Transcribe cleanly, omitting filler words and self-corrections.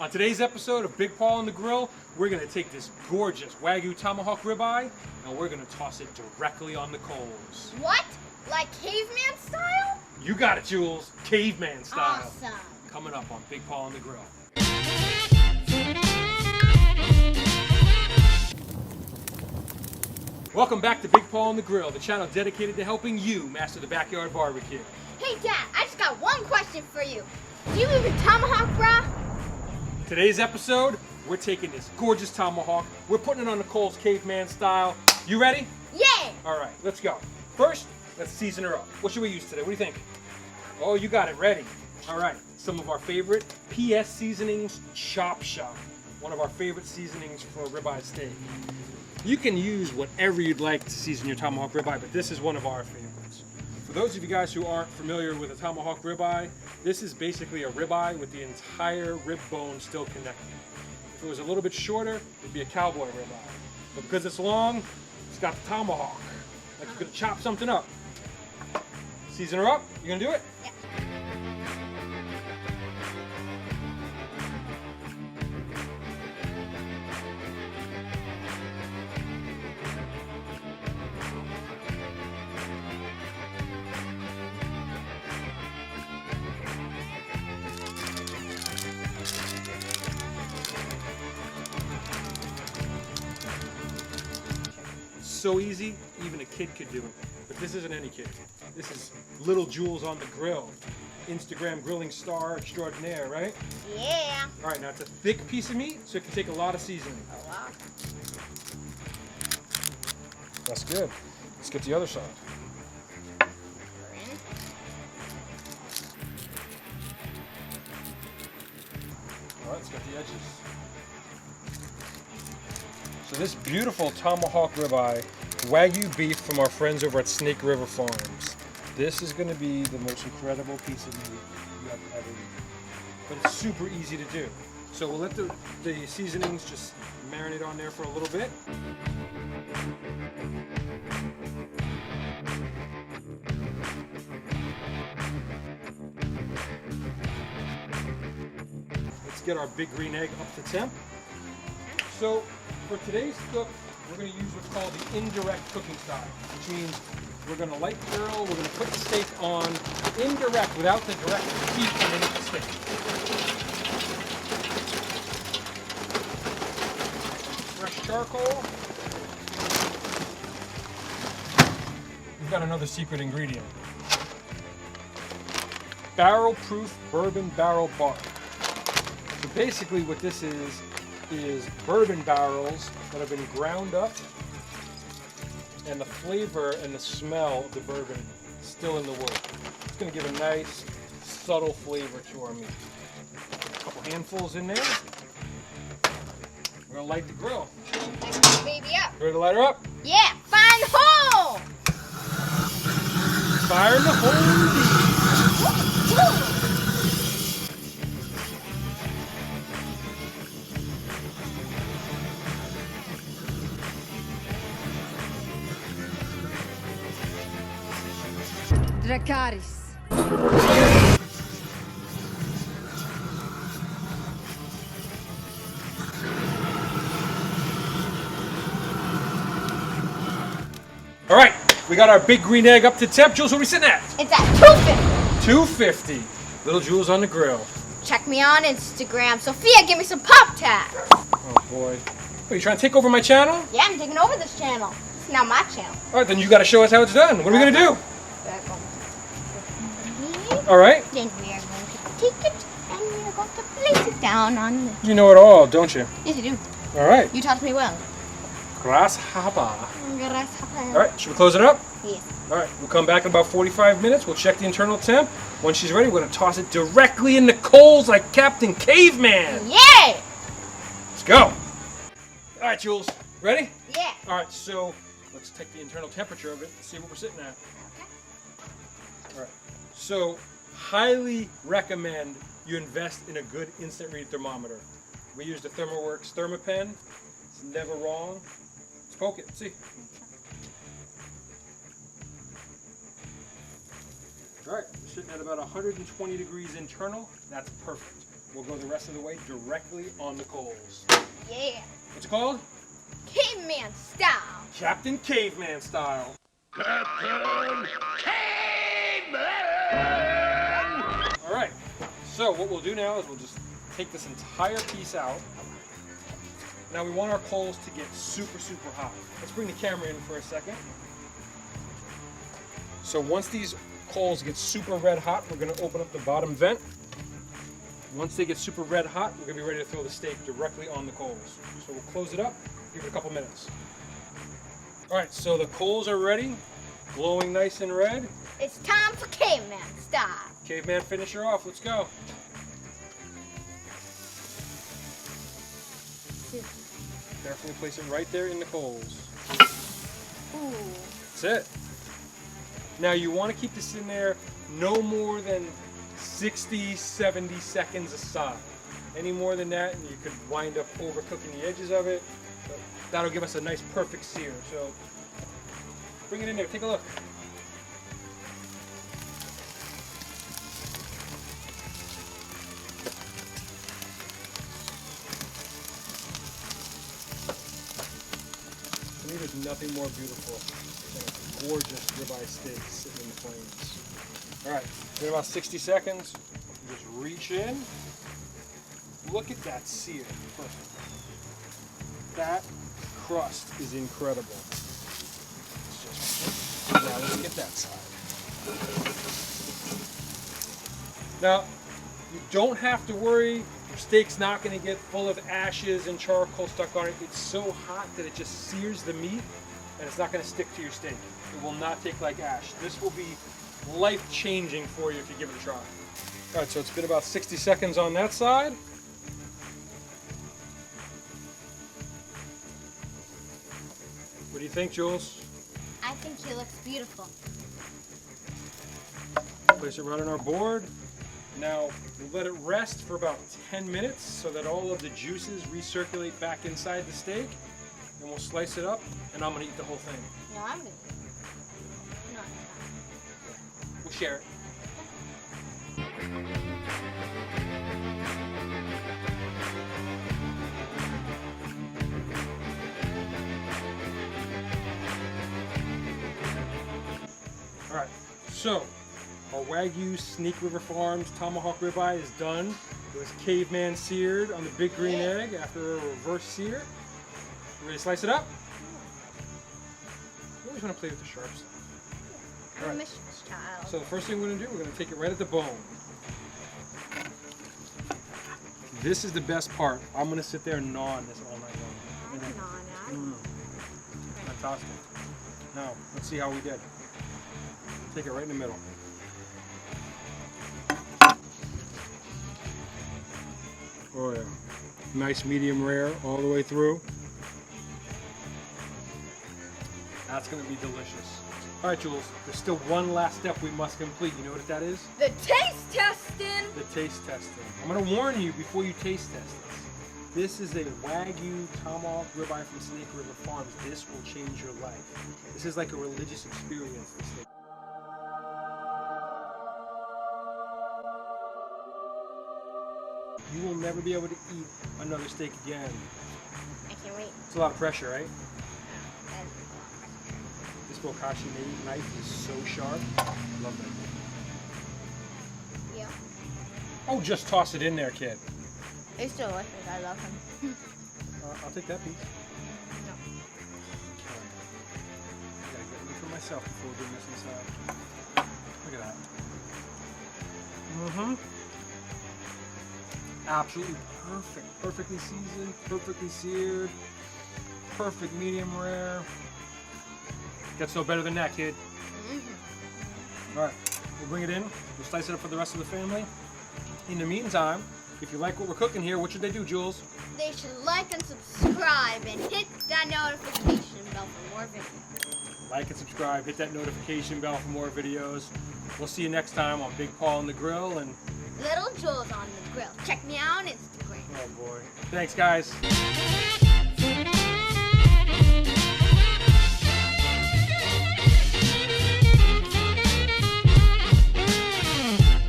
On today's episode of Big Paul on the Grill, we're going to take this gorgeous Wagyu Tomahawk Ribeye and we're going to toss it directly on the coals. What? Like caveman style? You got it, Jules. Caveman style. Awesome. Coming up on Big Paul on the Grill. Welcome back to Big Paul on the Grill, the channel dedicated to helping you master the backyard barbecue. Hey Dad, I just got one question for you. Do you even tomahawk, brah? Today's episode, we're taking this gorgeous tomahawk, we're putting it on the coals caveman style. You ready? Yeah! All right, let's go. First, let's season her up. What should we use today? What do you think? Oh, you got it, ready. All right, some of our favorite PS Seasonings Chop Shop. One of our favorite seasonings for a ribeye steak. You can use whatever you'd like to season your tomahawk ribeye, but this is one of our favorites. For those of you guys who aren't familiar with a tomahawk ribeye, this is basically a ribeye with the entire rib bone still connected. If it was a little bit shorter, it'd be a cowboy ribeye. But because it's long, it's got the tomahawk. Like you're gonna chop something up. Season her up, you gonna do it? Yeah. So easy, even a kid could do it. But this isn't any kid. This is little Jules on the grill. Instagram grilling star extraordinaire, right? Yeah. All right, now it's a thick piece of meat, so it can take a lot of seasoning. A lot. That's good. Let's get the other side. All right, let's get the edges. So this beautiful tomahawk ribeye, Wagyu beef from our friends over at Snake River Farms. This is going to be the most incredible piece of meat you have ever eaten. But it's super easy to do. So we'll let the seasonings just marinate on there for a little bit. Let's get our big green egg up to temp. So for today's cook, we're going to use what's called the indirect cooking style, which means we're going to light grill, we're going to put the steak on indirect without the direct heat underneath the steak. Fresh charcoal. We've got another secret ingredient. Barrel-proof bourbon barrel bark. So basically what this is bourbon barrels that have been ground up, and the flavor and the smell of the bourbon still in the wood. It's going to give a nice, subtle flavor to our meat. A couple handfuls in there. We're going to light the grill. Light this baby up. Ready to light her up? Yeah, fire in the hole! Fire in the hole! Woo! Dracarys. All right, we got our big green egg up to temp. Jules, what are we sitting at? It's at 250. 250. Little Jules on the grill. Check me on Instagram. Sophia, give me some pop tags. Oh boy. What, you trying to take over my channel? Yeah, I'm taking over this channel. It's now my channel. All right, then you got to show us how it's done. What are we going to do? All right. Then we are going to take it and we are going to place it down on the... You know it all, don't you? Yes, you do. All right. You taught me well. Grasshopper. All All right, should we close it up? Yes. All right, we'll come back in about 45 minutes. We'll check the internal temp. When she's ready, we're going to toss it directly in the coals like Captain Caveman. Yeah! Let's go. All right, Jules, ready? Yeah. All right, so let's take the internal temperature of it and see what we're sitting at. All right, so highly recommend you invest in a good instant read thermometer. We used a ThermoWorks ThermoPen. It's never wrong. Let's poke it, see. All right, we're sitting at about 120 degrees internal. That's perfect. will go the rest of the way directly on the coals. Yeah. What's it called? Caveman style. Captain Caveman style. Captain Caveman! All right, so what we'll do now is we'll just take this entire piece out. Now we want our coals to get super, super hot. Let's bring the camera in for a second. So once these coals get super red hot, we're gonna open up the bottom vent. Once they get super red hot, we're gonna be ready to throw the steak directly on the coals. So we'll close it up, give it a couple minutes. All right, so the coals are ready, glowing nice and red. It's time for Caveman style. Caveman finisher off, let's go. Carefully place it right there in the coals. Ooh. That's it. Now you want to keep this in there no more than 60, 70 seconds aside. Any more than that, and you could wind up overcooking the edges of it. But that'll give us a nice perfect sear. So bring it in there, take a look. To me, there's nothing more beautiful than a gorgeous ribeye steak sitting in the flames. All right, in about 60 seconds, just reach in. Look at that sear. Perfect. That crust is incredible. Now let's get that side. Now, you don't have to worry. Your steak's not going to get full of ashes and charcoal stuck on it. It's so hot that it just sears the meat, and it's not going to stick to your steak. It will not take like ash. This will be life-changing for you if you give it a try. All right, so it's been about 60 seconds on that side. What do you think, Jules? I think he looks beautiful. Place it right on our board. Now, we'll let it rest for about 10 minutes so that all of the juices recirculate back inside the steak. And we'll slice it up, and I'm gonna eat the whole thing. No, I'm gonna. No, We'll share it. All right, so our Wagyu Snake River Farms Tomahawk Ribeye is done. It was Caveman seared on the big green egg after a reverse sear. You ready to slice it up? You always want to play with the sharp stuff. All right. Mission style. So the first thing we're going to do, we're going to take it right at the bone. This is the best part. I'm going to sit there and gnaw on this all night long. Fantastic. Now, let's see how we did. Take it right in the middle. Oh yeah. Nice medium rare all the way through. That's going to be delicious. All right, Jules, there's still one last step we must complete. You know what that is? The taste testing. The taste testing. I'm going to warn you before you taste test this. This is a Wagyu Tomahawk Ribeye from Snake River Farms. This will change your life. This is like a religious experience. This thing. You will never be able to eat another steak again. I can't wait. It's a lot of pressure, right? This bokashi knife is so sharp. I love that. Yeah. Oh, just toss it in there, kid. It's delicious. I love him. I'll take that piece. No. I gotta get it for myself before doing this inside. Look at that. Mm-hmm. Absolutely perfect. Perfectly seasoned, perfectly seared, perfect medium rare. Gets no better than that, kid. Mm-hmm. All right, we'll bring it in. We'll slice it up for the rest of the family. In the meantime, if you like what we're cooking here, what should they do, Jules? They should like and subscribe and hit that notification bell for more videos. Like and subscribe, hit that notification bell for more videos. We'll see you next time on Big Paul on the Grill and Little Jules on the Grill. Check me out on Instagram. oh boy. Thanks, guys.